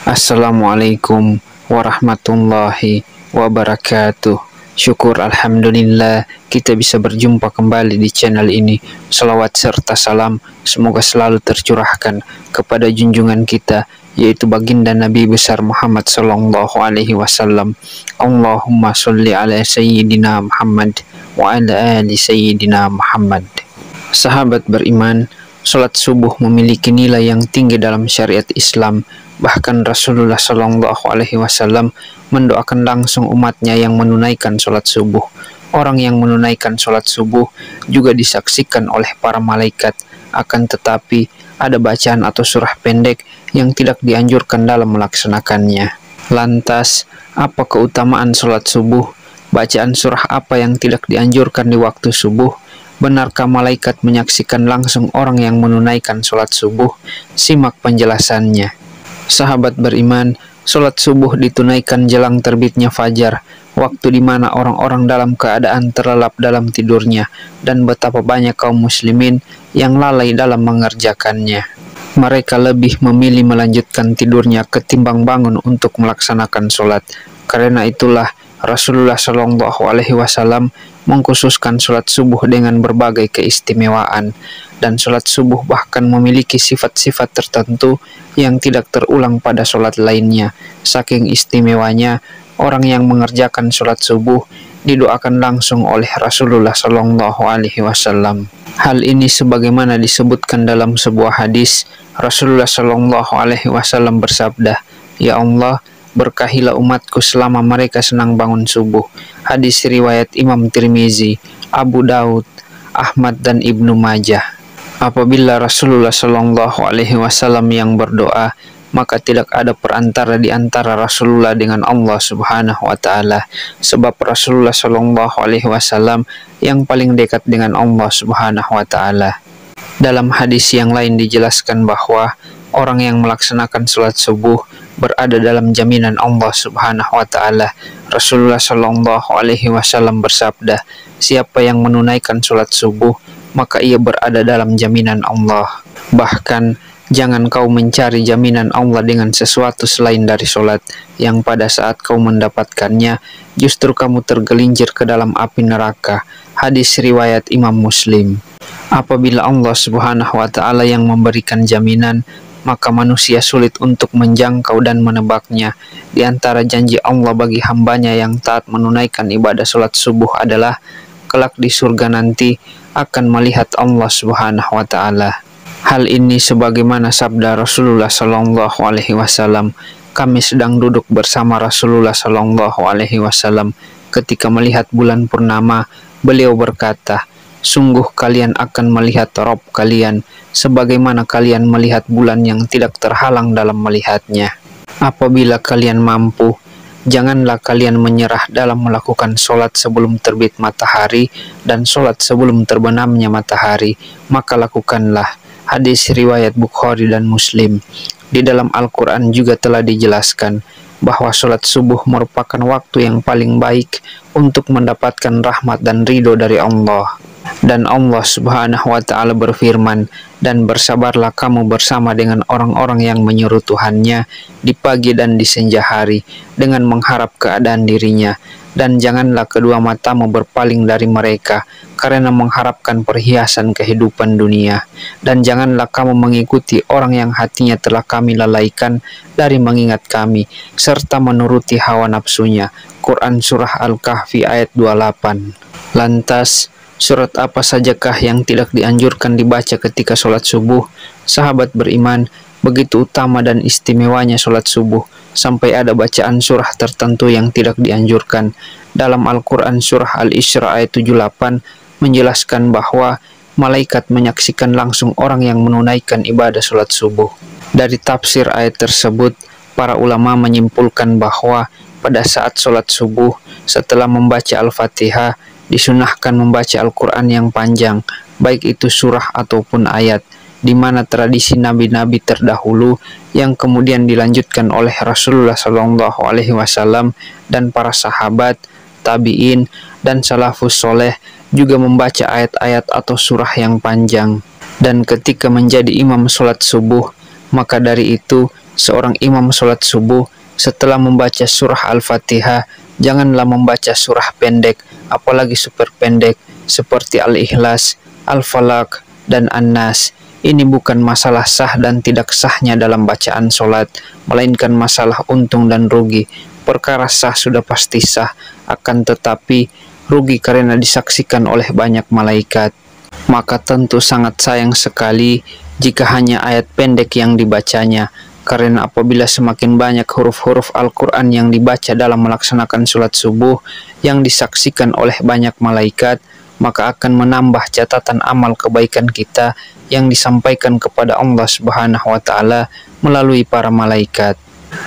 Assalamualaikum warahmatullahi wabarakatuh. Syukur alhamdulillah kita bisa berjumpa kembali di channel ini. Salawat serta salam semoga selalu tercurahkan kepada junjungan kita, yaitu baginda Nabi besar Muhammad sallallahu alaihi wasallam. Allahumma sholli ala sayyidina Muhammad wa ala ali sayyidina Muhammad. Sahabat beriman, salat subuh memiliki nilai yang tinggi dalam syariat Islam. Bahkan Rasulullah Shallallahu Alaihi Wasallam mendoakan langsung umatnya yang menunaikan sholat subuh. Orang yang menunaikan sholat subuh juga disaksikan oleh para malaikat. Akan tetapi ada bacaan atau surah pendek yang tidak dianjurkan dalam melaksanakannya. Lantas, apa keutamaan sholat subuh? Bacaan surah apa yang tidak dianjurkan di waktu subuh? Benarkah malaikat menyaksikan langsung orang yang menunaikan sholat subuh? Simak penjelasannya. Sahabat beriman, sholat subuh ditunaikan jelang terbitnya fajar, waktu di mana orang-orang dalam keadaan terlelap dalam tidurnya, dan betapa banyak kaum muslimin yang lalai dalam mengerjakannya. Mereka lebih memilih melanjutkan tidurnya ketimbang bangun untuk melaksanakan sholat. Karena itulah Rasulullah Shallallahu Alaihi Wasallam mengkhususkan sholat subuh dengan berbagai keistimewaan, dan sholat subuh bahkan memiliki sifat-sifat tertentu yang tidak terulang pada sholat lainnya. Saking istimewanya, orang yang mengerjakan sholat subuh didoakan langsung oleh Rasulullah Shallallahu Alaihi Wasallam. Hal ini sebagaimana disebutkan dalam sebuah hadis, Rasulullah Shallallahu Alaihi Wasallam bersabda, "Ya Allah, berkahilah umatku selama mereka senang bangun subuh." Hadis riwayat Imam Tirmizi, Abu Daud, Ahmad dan Ibnu Majah. Apabila Rasulullah Shallallahu Alaihi Wasallam yang berdoa, maka tidak ada perantara di antara Rasulullah dengan Allah Subhanahu Wa Taala, sebab Rasulullah Shallallahu Alaihi Wasallam yang paling dekat dengan Allah Subhanahu Wa Taala. Dalam hadis yang lain dijelaskan bahwa orang yang melaksanakan sholat subuh berada dalam jaminan Allah Subhanahu Wa Taala. Rasulullah Shallallahu Alaihi Wasallam bersabda, "Siapa yang menunaikan sholat subuh, maka ia berada dalam jaminan Allah." Bahkan jangan kau mencari jaminan Allah dengan sesuatu selain dari sholat, yang pada saat kau mendapatkannya justru kamu tergelincir ke dalam api neraka. Hadis riwayat Imam Muslim. Apabila Allah Subhanahu Wa Taala yang memberikan jaminan, maka manusia sulit untuk menjangkau dan menebaknya. Di antara janji Allah bagi hambanya yang taat menunaikan ibadah sholat subuh adalah kelak di surga nanti akan melihat Allah Subhanahu Wa Taala. Hal ini sebagaimana sabda Rasulullah Shallallahu Alaihi Wasallam. Kami sedang duduk bersama Rasulullah Shallallahu Alaihi Wasallam ketika melihat bulan purnama. Beliau berkata, "Sungguh kalian akan melihat Rabb kalian sebagaimana kalian melihat bulan yang tidak terhalang dalam melihatnya. Apabila kalian mampu, janganlah kalian menyerah dalam melakukan sholat sebelum terbit matahari dan sholat sebelum terbenamnya matahari, maka lakukanlah." Hadis riwayat Bukhari dan Muslim. Di dalam Al-Quran juga telah dijelaskan bahwa sholat subuh merupakan waktu yang paling baik untuk mendapatkan rahmat dan ridho dari Allah. Dan Allah Subhanahu Wa Taala berfirman, "Dan bersabarlah kamu bersama dengan orang-orang yang menyeru Tuhannya di pagi dan di senja hari dengan mengharap keadaan dirinya. Dan janganlah kedua matamu berpaling dari mereka karena mengharapkan perhiasan kehidupan dunia. Dan janganlah kamu mengikuti orang yang hatinya telah kami lalaikan dari mengingat kami serta menuruti hawa nafsunya." Quran Surah Al-Kahfi ayat 28. Lantas, surat apa sajakah yang tidak dianjurkan dibaca ketika sholat subuh? Sahabat beriman, begitu utama dan istimewanya sholat subuh, sampai ada bacaan surah tertentu yang tidak dianjurkan. Dalam Al-Quran Surah Al-Isra ayat 78 menjelaskan bahwa malaikat menyaksikan langsung orang yang menunaikan ibadah sholat subuh. Dari tafsir ayat tersebut, para ulama menyimpulkan bahwa pada saat sholat subuh, setelah membaca Al-Fatihah, disunahkan membaca Al-Quran yang panjang, baik itu surah ataupun ayat, di mana tradisi nabi-nabi terdahulu yang kemudian dilanjutkan oleh Rasulullah Shallallahu Alaihi Wasallam dan para sahabat, tabi'in, dan salafus soleh juga membaca ayat-ayat atau surah yang panjang. Dan ketika menjadi imam sholat subuh, maka dari itu seorang imam sholat subuh setelah membaca surah Al-Fatihah, janganlah membaca surah pendek, apalagi super pendek seperti Al-Ikhlas, Al-Falaq, dan An-Nas. Ini bukan masalah sah dan tidak sahnya dalam bacaan sholat, melainkan masalah untung dan rugi. Perkara sah sudah pasti sah, akan tetapi rugi karena disaksikan oleh banyak malaikat. Maka tentu sangat sayang sekali jika hanya ayat pendek yang dibacanya, karena apabila semakin banyak huruf-huruf Al-Quran yang dibaca dalam melaksanakan sholat subuh yang disaksikan oleh banyak malaikat, maka akan menambah catatan amal kebaikan kita yang disampaikan kepada Allah Subhanahu wa Ta'ala melalui para malaikat.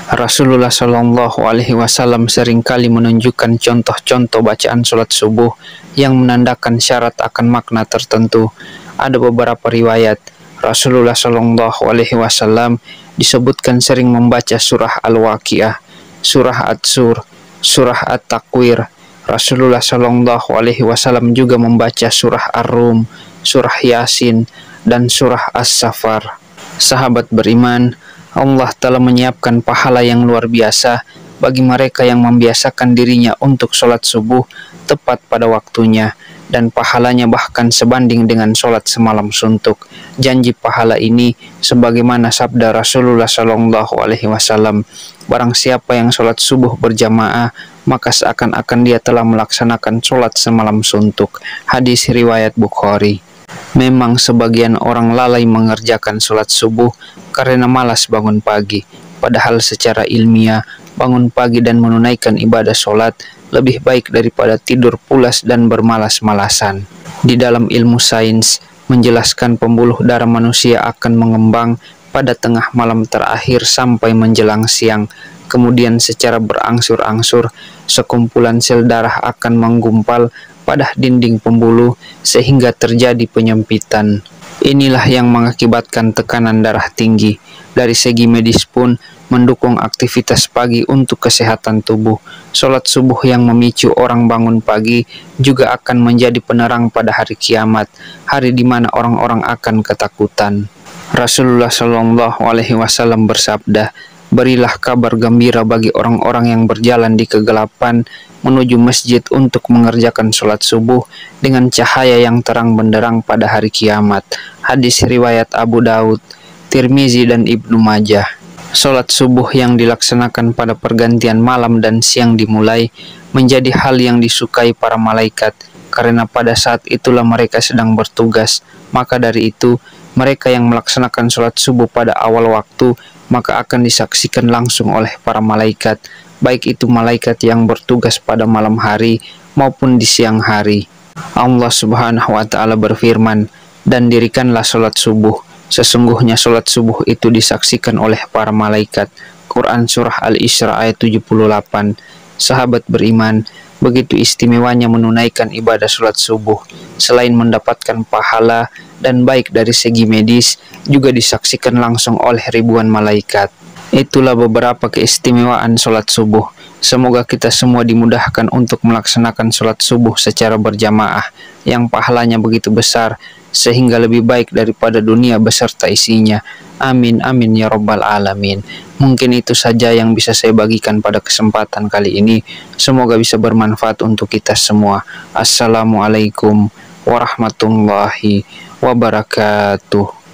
Rasulullah Shallallahu Alaihi Wasallam seringkali menunjukkan contoh-contoh bacaan sholat subuh yang menandakan syarat akan makna tertentu. Ada beberapa riwayat Rasulullah Shallallahu Alaihi Wasallam disebutkan sering membaca surah Al-Waqiah, surah At-Sur, surah At-Takwir. Rasulullah Shallallahu Alaihi Wasallam juga membaca surah Ar-Rum, surah Yasin, dan surah As-Safar. Sahabat beriman, Allah telah menyiapkan pahala yang luar biasa bagi mereka yang membiasakan dirinya untuk sholat subuh tepat pada waktunya, dan pahalanya bahkan sebanding dengan sholat semalam suntuk. Janji pahala ini sebagaimana sabda Rasulullah Shallallahu Alaihi Wasallam, barang siapa yang sholat subuh berjamaah, maka seakan-akan dia telah melaksanakan sholat semalam suntuk. Hadis riwayat Bukhari. Memang sebagian orang lalai mengerjakan sholat subuh karena malas bangun pagi. Padahal secara ilmiah, bangun pagi dan menunaikan ibadah sholat lebih baik daripada tidur pulas dan bermalas-malasan. Di dalam ilmu sains, menjelaskan pembuluh darah manusia akan mengembang pada tengah malam terakhir sampai menjelang siang. Kemudian secara berangsur-angsur, sekumpulan sel darah akan menggumpal pada dinding pembuluh sehingga terjadi penyempitan. Inilah yang mengakibatkan tekanan darah tinggi. Dari segi medis pun mendukung aktivitas pagi untuk kesehatan tubuh. Sholat subuh yang memicu orang bangun pagi juga akan menjadi penerang pada hari kiamat, hari di mana orang-orang akan ketakutan. Rasulullah Shallallahu Alaihi Wasallam bersabda, "Berilah kabar gembira bagi orang-orang yang berjalan di kegelapan menuju masjid untuk mengerjakan sholat subuh dengan cahaya yang terang benderang pada hari kiamat." Hadis riwayat Abu Daud, Tirmizi, dan Ibnu Majah. Sholat subuh yang dilaksanakan pada pergantian malam dan siang dimulai menjadi hal yang disukai para malaikat, karena pada saat itulah mereka sedang bertugas. Maka dari itu, mereka yang melaksanakan sholat subuh pada awal waktu maka akan disaksikan langsung oleh para malaikat, baik itu malaikat yang bertugas pada malam hari maupun di siang hari. Allah Subhanahu wa Ta'ala berfirman, "Dan dirikanlah sholat subuh. Sesungguhnya sholat subuh itu disaksikan oleh para malaikat." Quran Surah Al-Isra ayat 78. Sahabat beriman, begitu istimewanya menunaikan ibadah sholat subuh. Selain mendapatkan pahala dan baik dari segi medis, juga disaksikan langsung oleh ribuan malaikat. Itulah beberapa keistimewaan sholat subuh. Semoga kita semua dimudahkan untuk melaksanakan sholat subuh secara berjamaah, yang pahalanya begitu besar, sehingga lebih baik daripada dunia beserta isinya. Amin, amin, ya Rabbal Alamin. Mungkin itu saja yang bisa saya bagikan pada kesempatan kali ini. Semoga bisa bermanfaat untuk kita semua. Assalamualaikum warahmatullahi wabarakatuh.